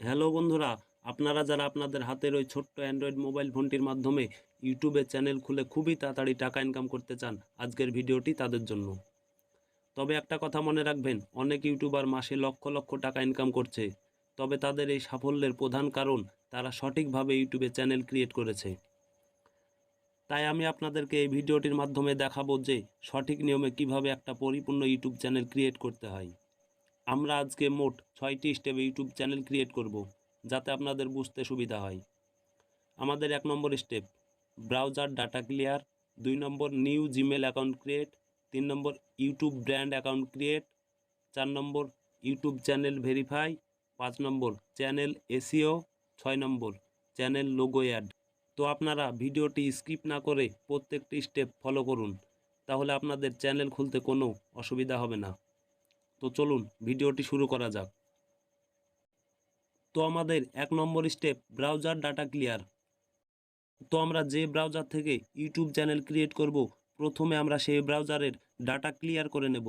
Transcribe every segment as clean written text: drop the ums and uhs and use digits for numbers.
Hello বন্ধুরা, আপনারা যারা আপনাদের হাতের ওই ছোট্ট অ্যান্ড্রয়েড মোবাইল ফোনটির মাধ্যমে ইউটিউবে চ্যানেল খুলে খুবই তাড়াতাড়ি টাকা ইনকাম করতে চান, আজকের ভিডিওটি তাদের জন্য। তবে একটা কথা মনে রাখবেন, অনেক ইউটিউবার মাসে লক্ষ লক্ষ টাকা ইনকাম করছে। তবে তাদের এই সাফল্যের প্রধান কারণ তারা সঠিকভাবে ইউটিউবে চ্যানেল ক্রিয়েট করেছে। তাই আমি আপনাদেরকে এই ভিডিওটির মাধ্যমে দেখাবো যে সঠিক নিয়মে কিভাবে একটা পরিপূর্ণ ইউটিউব চ্যানেল ক্রিয়েট করতে হয়। আমরা আজকে মোট 6টি স্টেপে ইউটিউব চ্যানেল ক্রিয়েট করব, যাতে আপনাদের বুঝতে সুবিধা হয়। আমাদের 1 নম্বর স্টেপ, ব্রাউজার ডাটা ক্লিয়ার। 2 নম্বর, নিউ জিমেল অ্যাকাউন্ট ক্রিয়েট। 3 নম্বর, ইউটিউব ব্র্যান্ড অ্যাকাউন্ট ক্রিয়েট। 4 নম্বর, ইউটিউব চ্যানেল ভেরিফাই। 5 নম্বর, চ্যানেল এসইও। 6 নম্বর, চ্যানেল লোগো অ্যাড। তো আপনারা ভিডিওটি স্কিপ না করে প্রত্যেকটি স্টেপ ফলো করুন, তাহলে আপনাদের চ্যানেল খুলতে কোনো অসুবিধা হবে না। তো চলুন ভিডিওটি শুরু করা যাক। তো আমাদের 1 নম্বর স্টেপ, ব্রাউজার ডাটা ক্লিয়ার। তো আমরা যে ব্রাউজার থেকে ইউটিউব চ্যানেল ক্রিয়েট করব, প্রথমে আমরা সেই ব্রাউজারের ডাটা ক্লিয়ার করে নেব।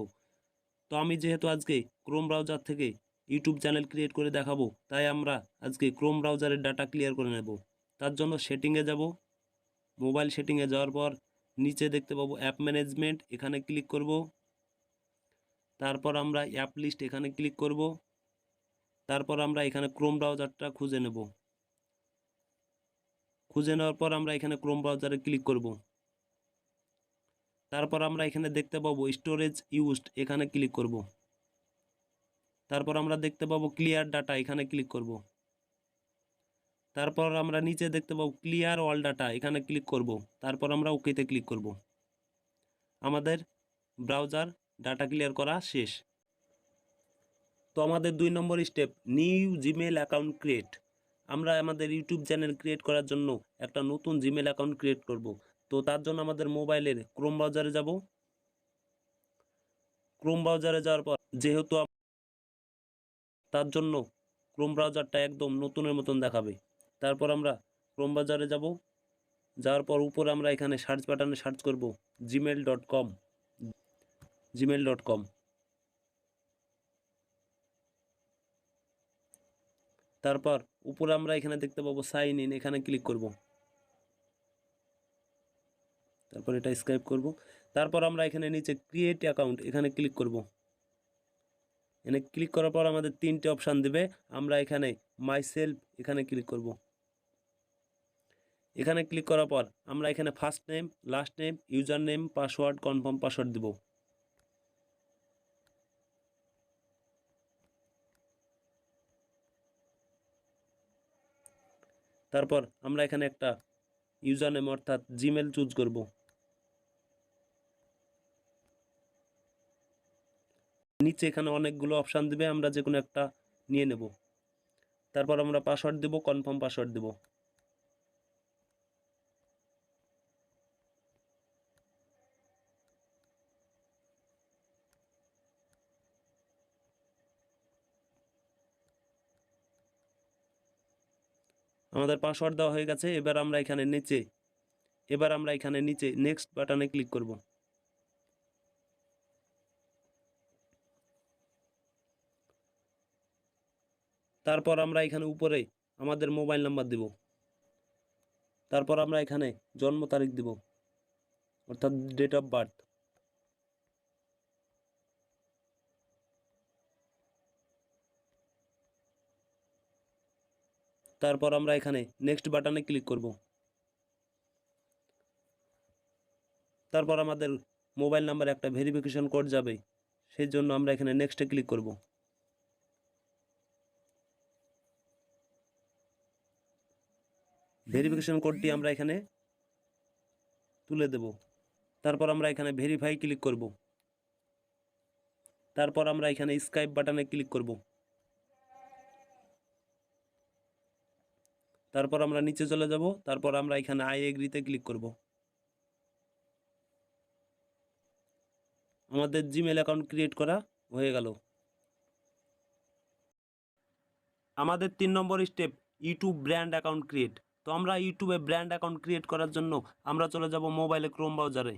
তো আমি যেহেতু আজকে ক্রোম ব্রাউজার থেকে ইউটিউব চ্যানেল ক্রিয়েট করে দেখাবো, তাই আমরা আজকে ক্রোম ব্রাউজারের ডাটা ক্লিয়ার করে নেব। তার জন্য সেটিংয়ে যাব। মোবাইল সেটিংয়ে যাওয়ার পর নিচে দেখতে পাবো অ্যাপ ম্যানেজমেন্ট, এখানে ক্লিক করব। তারপর আমরা অ্যাপ লিস্ট, এখানে ক্লিক করব। তারপর আমরা এখানে ক্রোম ব্রাউজারটা খুঁজে নেব। খুঁজে নেওয়ার পর আমরা এখানে ক্রোম ব্রাউজারে ক্লিক করব। তারপর আমরা এখানে দেখতে পাবো স্টোরেজ ইউজড, এখানে ক্লিক করব। তারপর আমরা দেখতে পাবো ক্লিয়ার ডাটা, এখানে ক্লিক করব। তারপর আমরা নিচে দেখতে পাবো ক্লিয়ার অল ডাটা, এখানে ক্লিক করব। তারপর আমরা ওকেতে ক্লিক করব। আমাদের ব্রাউজার ডাটা ক্লিয়ার করা শেষ। তো আমাদের 2 নম্বর step, new Gmail account create. আমরা আমাদের ইউটিউব চ্যানেল ক্রিয়েট করার জন্য একটা নতুন জিমেল অ্যাকাউন্ট ক্রিয়েট করব। তো তার জন্য আমাদের মোবাইলের ক্রোম ব্রাউজারে যাব। ক্রোম ব্রাউজারে যাওয়ার পর যেহেতু তার জন্য ক্রোম ব্রাউজারটা একদম নতুনের মতন দেখাবে। তারপর আমরা ক্রোম ব্রাউজারে যাব। যাওয়ার পর উপরে আমরা এখানে সার্চ বাটনে সার্চ করব gmail.com। gmail.com। তারপর উপরে আমরা এখানে দেখতে পাবো সাইন ইন, এখানে ক্লিক করব। তারপর এটা স্ক্রাইব করব। তারপর আমরা এখানে নিচে ক্রিয়েট অ্যাকাউন্ট, এখানে ক্লিক করব। এখানে ক্লিক করার পর আমাদের 3টে অপশান দেবে। আমরা এখানে মাই সেলফ, এখানে ক্লিক করব। এখানে ক্লিক করার পর আমরা এখানে first name, last name, user name, password, confirm password দেব। তারপর আমরা এখানে একটা ইউজার নেম অর্থাৎ জিমেল চুজ করব। নিচে এখানে অনেকগুলো অপশান দিবে, আমরা যে কোনো একটা নিয়ে নেব। তারপর আমরা পাসওয়ার্ড দেব, কনফার্ম পাসওয়ার্ড দেব। আমাদের পাসওয়ার্ড দেওয়া হয়ে গেছে। এবার আমরা এখানে নিচে নেক্সট বাটনে ক্লিক করব। তারপর আমরা এখানে উপরে আমাদের মোবাইল নাম্বার দেব। তারপর আমরা এখানে জন্ম তারিখ দেব, অর্থাৎ ডেট অফ বার্থ। তারপর আমরা এখানে নেক্সট বাটনে ক্লিক করব। তারপর আমাদের মোবাইল নাম্বারে একটা ভেরিফিকেশন কোড যাবে, সেই জন্য আমরা এখানে নেক্সটে ক্লিক করব। ভেরিফিকেশন কোডটি আমরা এখানে তুলে দেব। তারপর আমরা এখানে ভেরিফাই ক্লিক করব। তারপর আমরা এখানে স্কাইপ বাটনে ক্লিক করব। তারপর আমরা নিচে চলে যাব। তারপর আমরা এখানে আই এগ্রিতে ক্লিক করব। আমাদের জিমেল অ্যাকাউন্ট ক্রিয়েট করা হয়ে গেল। আমাদের 3 নম্বর step, YouTube brand account create. তো আমরা ইউটিউবে ব্র্যান্ড অ্যাকাউন্ট ক্রিয়েট করার জন্য আমরা চলে যাব মোবাইলে ক্রোম ব্রাউজারে।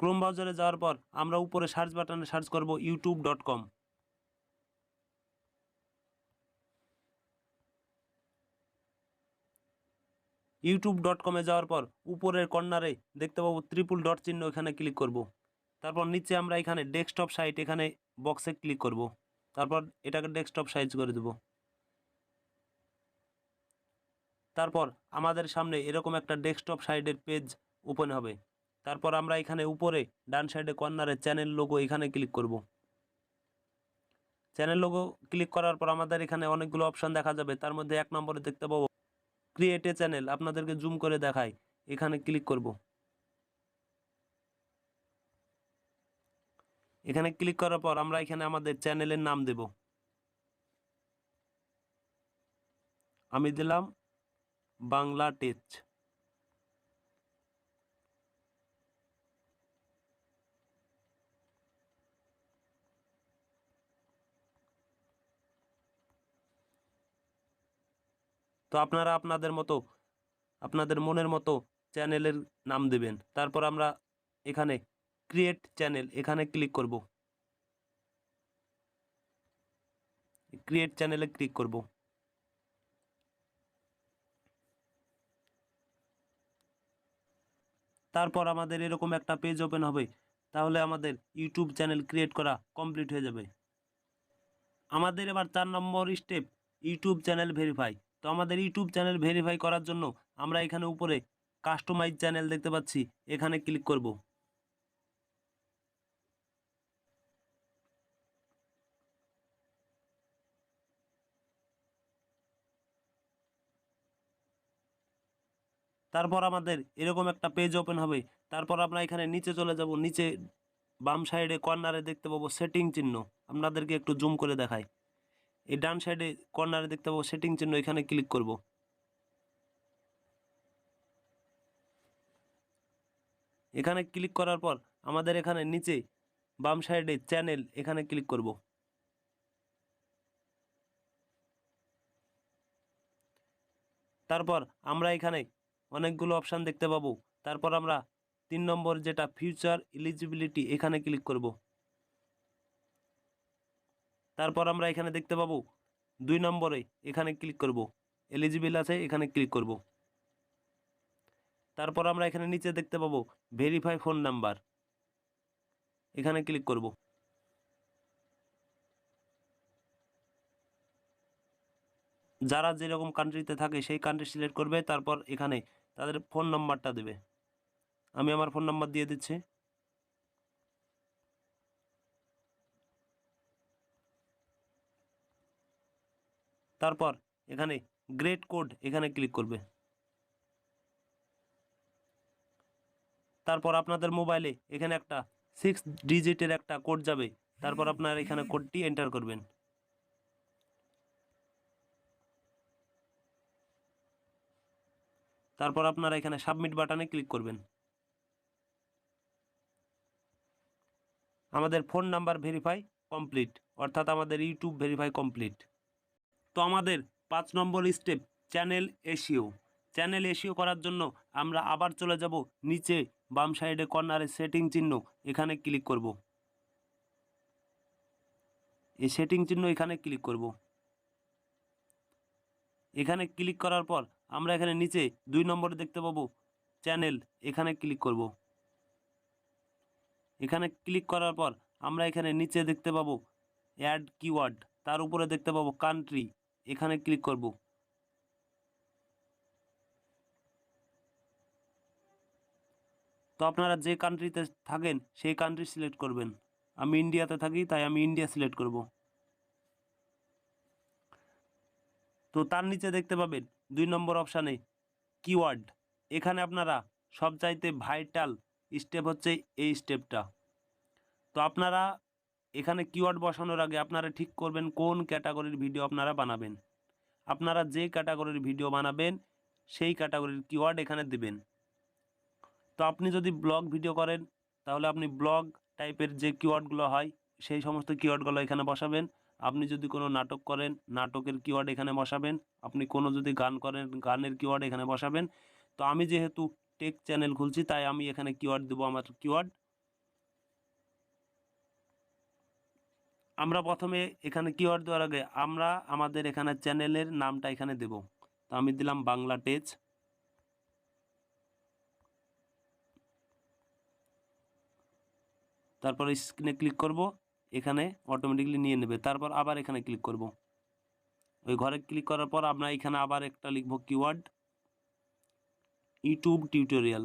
ক্রোম ব্রাউজারে যাওয়ার পর আমরা উপরে সার্চ বাটনে সার্চ করব youtube.com। youtube.com-এ যাওয়ার পর উপরের কর্নারে দেখতে পাবো ট্রিপল ডট চিহ্ন, এখানে ক্লিক করব। তারপর নিচে আমরা এখানে ডেস্কটপ সাইট এখানে বক্সে ক্লিক করব। তারপর এটাকে ডেস্কটপ সাইজ করে দেব। তারপর আমাদের সামনে এরকম একটা ডেস্কটপ সাইডের পেজ ওপেন হবে। তারপর আমরা এখানে উপরে ডান সাইডে কর্নারে চ্যানেল লোগো এখানে ক্লিক করব। চ্যানেল লোগো ক্লিক করার পর আমাদের এখানে অনেকগুলো অপশন দেখা যাবে। তার মধ্যে 1 নম্বরে দেখতে পাবো ক্রিয়েট এ চ্যানেল, আপনাদেরকে জুম করে দেখাই, এখানে ক্লিক করব। এখানে ক্লিক করার পর আমরা এখানে আমাদের চ্যানেলের নাম দেব। আমি দিলাম বাংলা টেচ। তো আপনারা আপনাদের মনের মতো চ্যানেলের নাম দেবেন। তারপর আমরা এখানে ক্রিয়েট চ্যানেল এখানে ক্লিক করব। ক্রিয়েট চ্যানেলে ক্লিক করব। তারপর আমাদের এরকম একটা পেজ ওপেন হবে। তাহলে আমাদের ইউটিউব চ্যানেল ক্রিয়েট করা কমপ্লিট হয়ে যাবে। আমাদের এবার 4 নম্বর স্টেপ ইউটিউব চ্যানেল ভেরিফাই। তো আমাদের ইউটিউব চ্যানেল ভেরিফাই করার জন্য আমরা এখানে উপরে কাস্টমাইজ চ্যানেল দেখতে পাচ্ছি, এখানে ক্লিক করব। তারপর আমাদের এরকম একটা পেজ ওপেন হবে। তারপর আমরা এখানে নিচে চলে যাব। নিচে বাম সাইডে কর্নারে দেখতে পাবো সেটিং চিহ্ন, আপনাদেরকে একটু জুম করে দেখাই। এই ডান সাইডে কর্নারে দেখতে পাবো সেটিং চিহ্ন, এখানে ক্লিক করব। এখানে ক্লিক করার পর আমাদের এখানে নিচে বাম সাইডে চ্যানেল এখানে ক্লিক করব। তারপর আমরা এখানে অনেকগুলো অপশান দেখতে পাবো। তারপর আমরা 3 নম্বর যেটা ফিউচার এলিজিবিলিটি এখানে ক্লিক করব। তারপর আমরা এখানে দেখতে পাবো 2 নম্বরে এখানে ক্লিক করব। এলিজিবল আছে, এখানে ক্লিক করব। তারপর আমরা এখানে নিচে দেখতে পাবো ভেরিফাই ফোন নাম্বার, এখানে ক্লিক করব। যারা যেরকম কান্ট্রিতে থাকে সেই কান্ট্রি সিলেক্ট করবে, তারপর এখানে তাদের ফোন নাম্বারটা দেবে। আমি আমার ফোন নাম্বার দিয়ে দিচ্ছি। তারপর এখানে গ্রেড কোড এখানে ক্লিক করবে। তারপর আপনাদের মোবাইলে এখানে একটা 6 ডিজিটের একটা কোড যাবে। তারপর আপনার এখানে কোডটি এন্টার করবেন। তারপর আপনারা এখানে সাবমিট বাটনে ক্লিক করবেন। আমাদের ফোন নাম্বার ভেরিফাই কমপ্লিট, অর্থাৎ আমাদের ইউটিউব ভেরিফাই কমপ্লিট। তো আমাদের 5 নম্বর step channel SEO. Channel SEO করার জন্য আমরা আবার চলে যাব নিচে বাম সাইডে কর্নারে সেটিং চিহ্ন, এখানে ক্লিক করব। এই সেটিং চিহ্ন এখানে ক্লিক করব। এখানে ক্লিক করার পর আমরা এখানে নিচে 2 নম্বরে দেখতে পাবো চ্যানেল, এখানে ক্লিক করব। এখানে ক্লিক করার পর আমরা এখানে নিচে দেখতে পাবো অ্যাড কিওয়ার্ড, তার উপরে দেখতে পাবো কান্ট্রি, এখানে ক্লিক করব। তো আপনারা যে কান্ট্রিতে থাকেন সেই কান্ট্রি সিলেক্ট করবেন। আমি ইন্ডিয়াতে থাকি, তাই আমি ইন্ডিয়া সিলেক্ট করব। তো তার নিচে দেখতে পাবেন 2 নম্বর অপশানে কিওয়ার্ড, এখানে আপনারা সবচাইতে ভাইটাল স্টেপ হচ্ছে এই স্টেপটা। তো আপনারা এখানে কিওয়ার্ড বসানোর আগে আপনারা ঠিক করবেন কোন ক্যাটাগরির ভিডিও আপনারা বানাবেন। আপনারা যে ক্যাটাগরির ভিডিও বানাবেন সেই ক্যাটাগরির কিওয়ার্ড এখানে দেবেন। তো আপনি যদি ব্লগ ভিডিও করেন তাহলে আপনি ব্লগ টাইপের যে কিওয়ার্ডগুলো হয় সেই সমস্ত কিওয়ার্ডগুলো এখানে বসাবেন। আপনি যদি কোনো নাটক করেন নাটকের কিওয়ার্ড এখানে বসাবেন। আপনি কোনো যদি গান করেন গানের কিওয়ার্ড এখানে বসাবেন। তো আমি যেহেতু টেক চ্যানেল খুলছি তাই আমি এখানে কিওয়ার্ড দেবো আমার কিওয়ার্ড। আমরা প্রথমে এখানে কিওয়ার্ড দেওয়ার আগে আমরা আমাদের এখানে চ্যানেলের নামটা এখানে দেব। তো আমি দিলাম বাংলা টেজ। তারপর স্ক্রিনে ক্লিক করব, এখানে অটোমেটিকলি নিয়ে নেবে। তারপর আবার এখানে ক্লিক করব। ওই ঘরে ক্লিক করার পর আমরা এখানে আবার একটা লিখব keyword YouTube tutorial.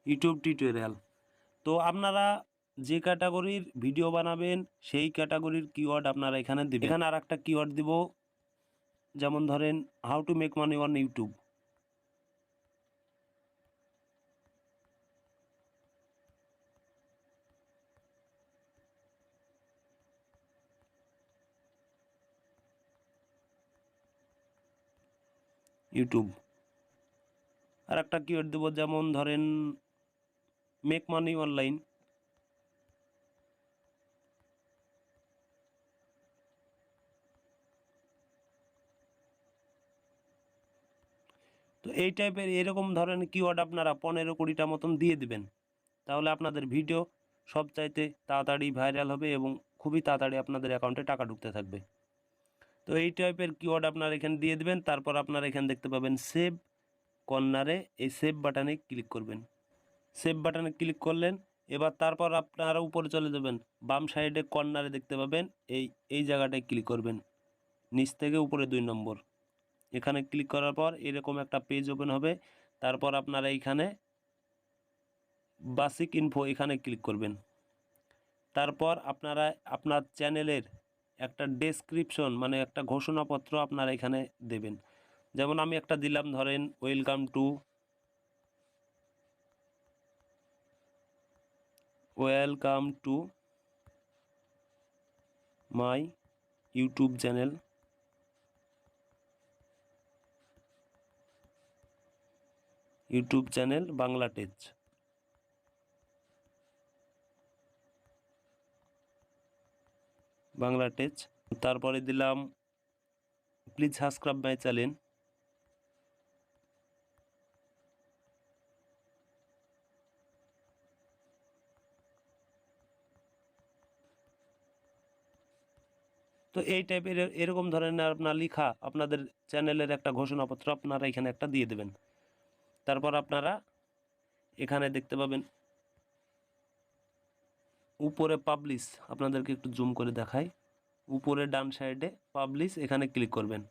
YouTube tutorial. তো আপনারা যে ক্যাটাগরির ভিডিও বানাবেন সেই ক্যাটাগরির কিওয়ার্ড আপনারা এখানে দিবেন। এখানে আর একটা কিওয়ার্ড দিব, যেমন ধরেন how to make money on YouTube. YouTube. আর একটা কিওয়ার্ড দেব, যেমন ধরেন মেক মানি অনলাইন। তো এই টাইপের এরকম ধরনের কিওয়ার্ড আপনারা 15-20টা মতন দিয়ে দিবেন। তাহলে আপনাদের ভিডিও সবচাইতে তাড়াতাড়ি ভাইরাল হবে এবং খুবই তাড়াতাড়ি আপনাদের অ্যাকাউন্টে টাকা ঢুকতে থাকবে। তো এই টাইপের কিওয়ার্ড আপনারা এখানে দিয়ে দিবেন। তারপর আপনারা এখানে দেখতে পাবেন সেভ কর্নারে, এই সেভ বাটনে ক্লিক করবেন। সেভ বাটনে ক্লিক করলেন, এবার তারপর আপনারা উপরে চলে যাবেন, বাম সাইডে কর্নারে দেখতে পাবেন এই জায়গাটায় ক্লিক করবেন, নিচ থেকে উপরে 2 নম্বর। এখানে ক্লিক করার পর এরকম একটা পেজ ওপেন হবে। তারপর আপনারা এইখানে বেসিক ইনফো এখানে ক্লিক করবেন। তারপর আপনারা আপনার চ্যানেলের একটা ডেসক্রিপশন মানে একটা ঘোষণাপত্র আপনারা এখানে দেবেন। যেমন আমি একটা দিলাম, ধরেন welcome to my YouTube channel. YouTube channel Bangla টেজ। বাংলা টেজ। তারপরে দিলাম প্লিজ সাবস্ক্রাইব মাই চ্যানেল। তো এই টাইপের এরকম ধরনের আপনার লেখা আপনাদের চ্যানেলের একটা ঘোষণাপত্র আপনারা এখানে একটা দিয়ে দেবেন। তারপর আপনারা এখানে দেখতে পাবেন উপরে পাবলিশ, আপনাদেরকে একটু জুম করে দেখাই। উপরে ডান সাইডে পাবলিশ, এখানে ক্লিক করবেন।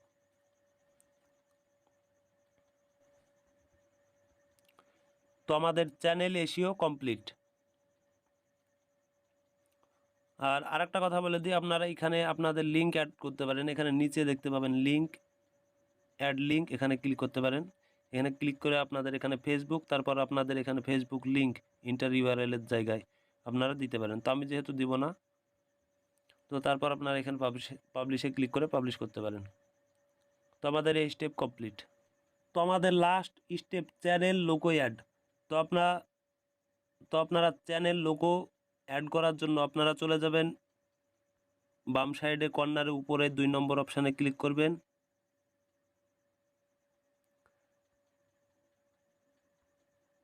তো আমাদের চ্যানেল এসিও কমপ্লিট। আর আরেকটা কথা বলে দিই, আপনারা এখানে আপনাদের লিঙ্ক অ্যাড করতে পারেন। এখানে নিচে দেখতে পাবেন লিঙ্ক, অ্যাড লিঙ্ক, এখানে ক্লিক করতে পারেন। এখানে ক্লিক করে আপনাদের এখানে ফেসবুক, তারপর আপনাদের এখানে ফেসবুক লিঙ্ক ইন্টার ইউআরএল-এর জায়গায় আপনারা দিতে পারেন। তো আমি যেহেতু দিব না, তো তারপর আপনারা এখানে পাবলিশে ক্লিক করে পাবলিশ করতে পারেন। তো আমাদের এই স্টেপ কমপ্লিট। তো আমাদের last step channel logo add. তো আপনারা চ্যানেল লোগো অ্যাড করার জন্য আপনারা চলে যাবেন বাম সাইডে কর্নারে উপরে 2 নম্বর অপশানে ক্লিক করবেন।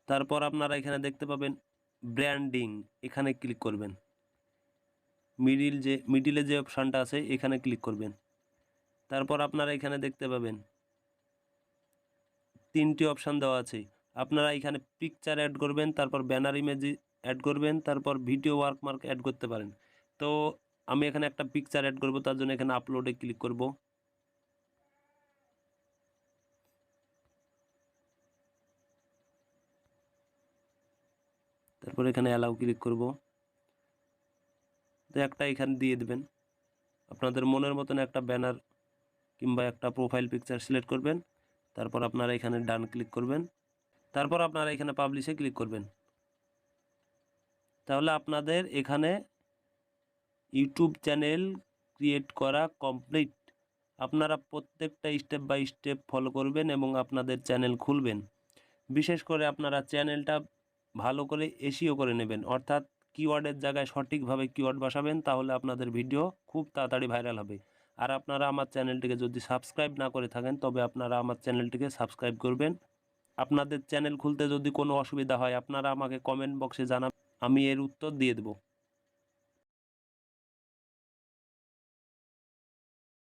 তারপর আপনারা এখানে দেখতে পাবেন ব্র্যান্ডিং, এখানে ক্লিক করবেন। মিডিলে যে অপশানটা আছে এখানে ক্লিক করবেন। তারপর আপনারা এখানে দেখতে পাবেন 3টি অপশান দেওয়া আছে। আপনারা এখানে পিকচার অ্যাড করবেন, তারপর ব্যানার ইমেজ অ্যাড করবেন, তারপর ভিডিও ওয়ার্কমার্ক অ্যাড করতে পারেন। তো আমি এখানে একটা পিকচার অ্যাড করব, তার জন্য এখানে আপলোডে ক্লিক করব। তারপর এখানে অ্যালাউ ক্লিক করব। তো একটা এখানে দিয়ে দেবেন, আপনাদের মনের মতন একটা ব্যানার কিংবা একটা প্রোফাইল পিকচার সিলেক্ট করবেন। তারপর আপনারা এখানে ডান ক্লিক করবেন। তারপর আপনারা এখানে পাবলিশে ক্লিক করবেন। তাহলে আপনাদের এখানে ইউটিউব চ্যানেল ক্রিয়েট করা কমপ্লিট। আপনারা প্রত্যেকটা স্টেপ বাই স্টেপ ফলো করবেন এবং আপনাদের চ্যানেল খুলবেন। বিশেষ করে আপনারা চ্যানেলটা ভালো করে এসইও করে নেবেন, অর্থাৎ কিওয়ার্ডের জায়গায় সঠিকভাবে কিওয়ার্ড বসাবেন, তাহলে আপনাদের ভিডিও খুব তাড়াতাড়ি ভাইরাল হবে। আর আপনারা আমার চ্যানেলটিকে যদি সাবস্ক্রাইব না করে থাকেন, তবে আপনারা আমার চ্যানেলটিকে সাবস্ক্রাইব করবেন। আপনাদের চ্যানেল খুলতে যদি কোনো অসুবিধা হয়, আপনারা আমাকে কমেন্ট বক্সে জানাবেন, আমি এর উত্তর দিয়ে দেব।